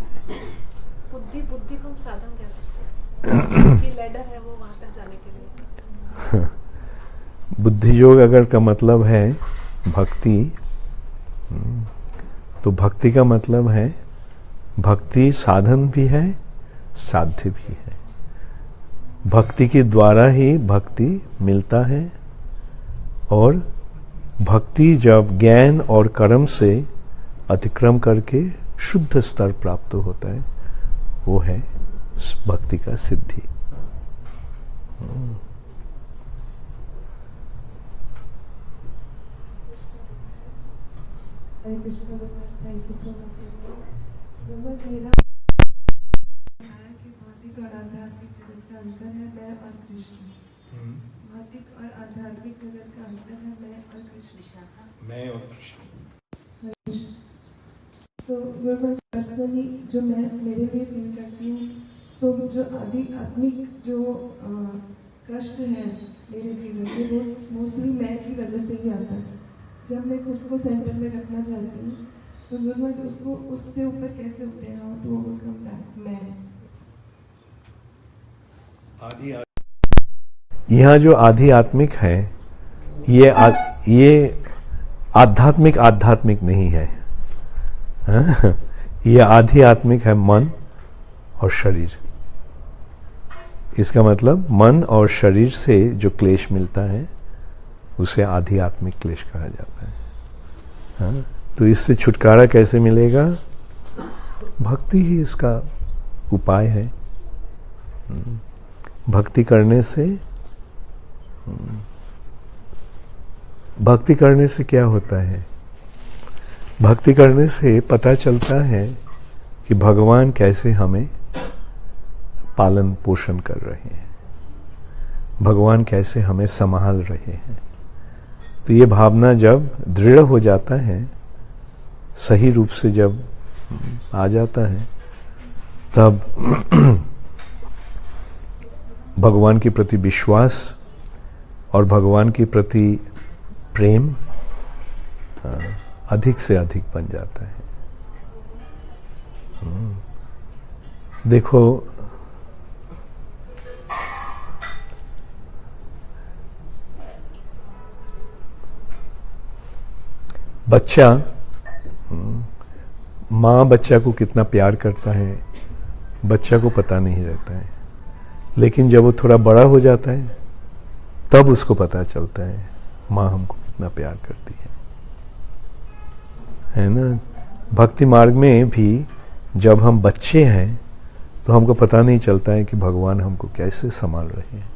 बुद्धि को हम साधन कह सकते हैं कि लैडर है वो वहां तक जाने के लिए। बुद्धि योग अगर का मतलब है भक्ति, तो भक्ति का मतलब है भक्ति साधन भी है, साध्य भी है। भक्ति के द्वारा ही भक्ति मिलता है, और भक्ति जब ज्ञान और कर्म से अतिक्रम करके शुद्ध स्तर प्राप्त होता है, वो है भक्ति का सिद्धि। Hare Krishna, thank you so much. बस मेरा है कि भौतिक और आध्यात्मिक जगत का अंतर है मैं और कृष्ण। भौतिक और आध्यात्मिक जगत का अंतर है मैं और कृष्ण। मैं और कृष्ण। तो गुरुजी पर्सनली जो मैं मेरे लिए फील करती हूँ, तो जो आध्यात्मिक जो कष्ट है मेरे जीवन में वो मोस्टली मैं की वजह से ही आता है। जब मैं खुद को सेंटर में रखना चाहती हूँ तो गुरुजी उसको उससे ऊपर कैसे उठे हाउ टू ओवरकम दैट मैं। यहाँ जो आध्यात्मिक है ये आध्यात्मिक नहीं है, हाँ? ये आध्यात्मिक है मन और शरीर। इसका मतलब मन और शरीर से जो क्लेश मिलता है उसे आध्यात्मिक क्लेश कहा जाता है, हाँ? तो इससे छुटकारा कैसे मिलेगा? भक्ति ही इसका उपाय है। भक्ति करने से क्या होता है? भक्ति करने से पता चलता है कि भगवान कैसे हमें पालन पोषण कर रहे हैं, भगवान कैसे हमें संभाल रहे हैं। तो ये भावना जब दृढ़ हो जाता है, सही रूप से जब आ जाता है, तब भगवान के प्रति विश्वास और भगवान के प्रति प्रेम अधिक से अधिक बन जाता है। देखो, बच्चा, माँ बच्चा को कितना प्यार करता है बच्चा को पता नहीं रहता है, लेकिन जब वो थोड़ा बड़ा हो जाता है तब उसको पता चलता है माँ हमको कितना प्यार करती है ना। भक्ति मार्ग में भी जब हम बच्चे हैं तो हमको पता नहीं चलता है कि भगवान हमको कैसे संभाल रहे हैं,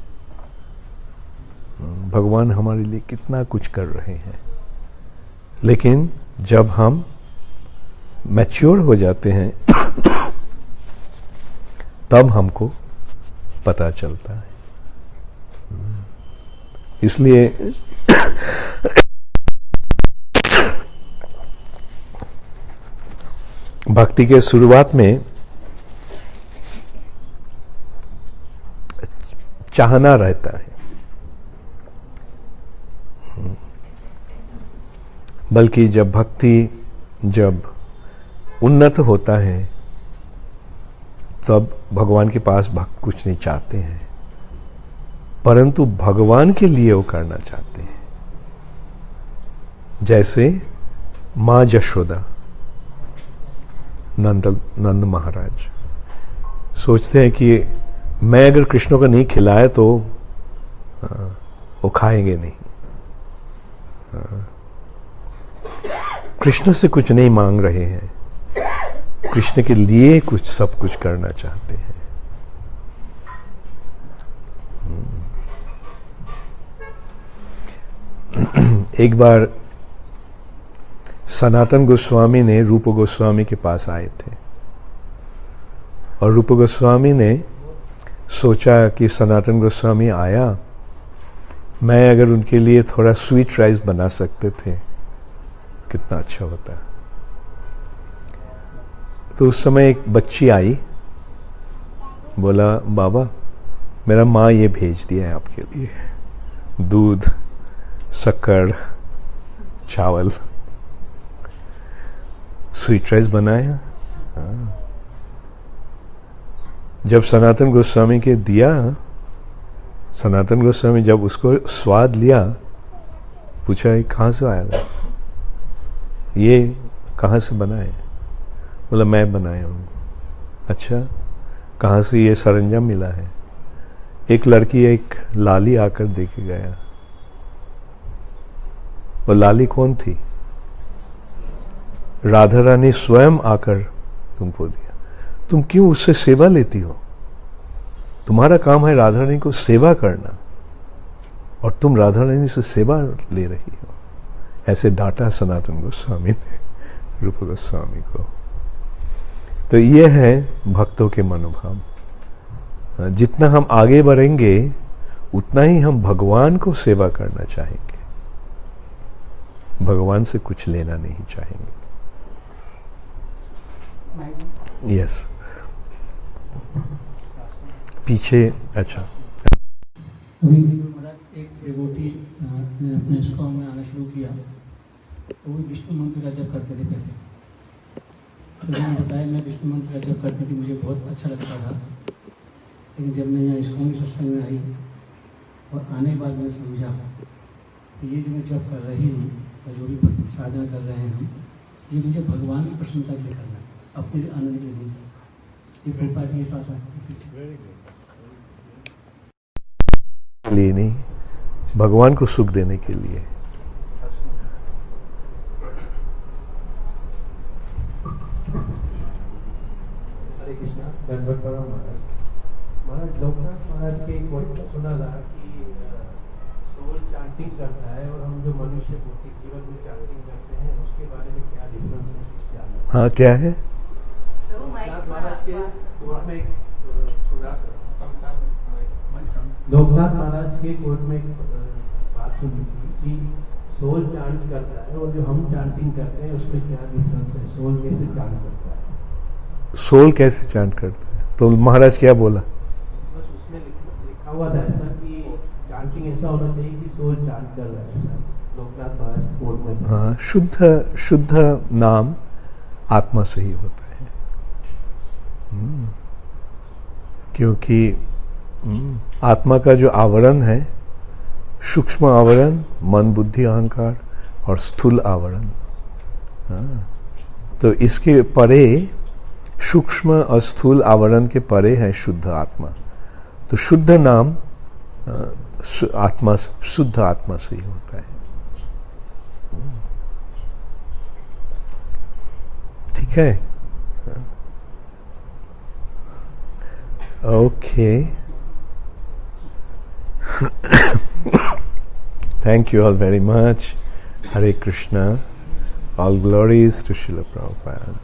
भगवान हमारे लिए कितना कुछ कर रहे हैं। लेकिन जब हम मैच्योर हो जाते हैं तब हमको पता चलता है। इसलिए भक्ति के शुरुआत में चाहना रहता है, बल्कि जब भक्ति जब उन्नत होता है तब भगवान के पास भक्त कुछ नहीं चाहते हैं, परंतु भगवान के लिए वो करना चाहते हैं। जैसे माँ यशोदा, नंद महाराज सोचते हैं कि मैं अगर कृष्ण को नहीं खिलाया तो वो खाएंगे नहीं। कृष्ण से कुछ नहीं मांग रहे हैं, कृष्ण के लिए कुछ सब कुछ करना चाहते हैं। एक बार सनातन गोस्वामी ने रूप गोस्वामी के पास आए थे और रूप गोस्वामी ने सोचा कि सनातन गोस्वामी आया, मैं अगर उनके लिए थोड़ा स्वीट राइस बना सकते थे कितना अच्छा होता। तो उस समय एक बच्ची आई, बोला बाबा मेरा माँ ये भेज दिया है आपके लिए, दूध, शक्कर, चावल, स्वीट राइस बनाया। जब सनातन गोस्वामी के दिया, सनातन गोस्वामी जब उसको स्वाद लिया, पूछा ये कहाँ से आया था, ये कहाँ से बना है? बोला मैं बनाया हूँ। अच्छा, कहाँ से ये सरंजाम मिला है? एक लड़की एक लाली आकर दे के गया। वो लाली कौन थी? राधा रानी स्वयं आकर तुमको दिया। तुम क्यों उससे सेवा लेती हो? तुम्हारा काम है राधा रानी को सेवा करना और तुम राधा रानी से सेवा ले रही हो। ऐसे डांटा सनातन गोस्वामी ने रूप गोस्वामी को। तो ये है भक्तों के मनोभाव। जितना हम आगे बढ़ेंगे उतना ही हम भगवान को सेवा करना चाहेंगे, भगवान से कुछ लेना नहीं चाहेंगे। यस, पीछे। अच्छा, अभी महाराज एक डिवोटी ने अपने स्कॉम में आना शुरू किया, तो वो विष्णु मंत्र का जप करते थे पहले। तो मैंने बताया मैं विष्णु मंत्र का जप करती थी, मुझे बहुत अच्छा लगता था। लेकिन जब मैं यहाँ स्कॉम के सत्संग में आई और आने के बाद मैंने समझा कि ये जो मैं जप कर रही हूँ और जो भी साधना कर रहे हैं हम, ये मुझे भगवान की प्रसन्नता के लिए करना है, अपने आनंद के लिए। ये कृपा के पास लिए नहीं, भगवान को सुख देने के लिए। हरे कृष्णा। दंडवत प्रणाम महाराज। महाराज लोकनाथ महाराज के एक वर्ड सुना था कि सोल चांटिंग करता है और हम जो मनुष्य भौतिक जीवन में चांटिंग करते हैं उसके बारे में क्या डिफरेंस है? हाँ, क्या है? लोकनाथ महाराज के कोर्ट में एक सुना था, लोकनाथ महाराज के कोर्ट में एक बात सुनी थी कि सोल चांट करता है और जो हम चांटिंग करते हैं उसमें क्या डिफरेंस है? सोल कैसे चांट करता है? सोल कैसे चांट करता है? तो महाराज क्या बोला? बस उसमें लिखा हुआ था ऐसा कि चांटिंग ऐसा होना चाहिए कि सोल चांट कर रहा है, ऐसा लोकनाथ महाराज कोर्ट में। हाँ, शुद्ध नाम आत्मा से ही होता है। क्योंकि आत्मा का जो आवरण है, सूक्ष्म आवरण, मन बुद्धि अहंकार और स्थूल आवरण, तो इसके परे, सूक्ष्म और स्थूल आवरण के परे है शुद्ध आत्मा। तो शुद्ध नाम आत्मा, शुद्ध आत्मा से ही होता है। ठीक है, okay. Thank you all very much. Hare Krishna. All glories to Srila Prabhupada.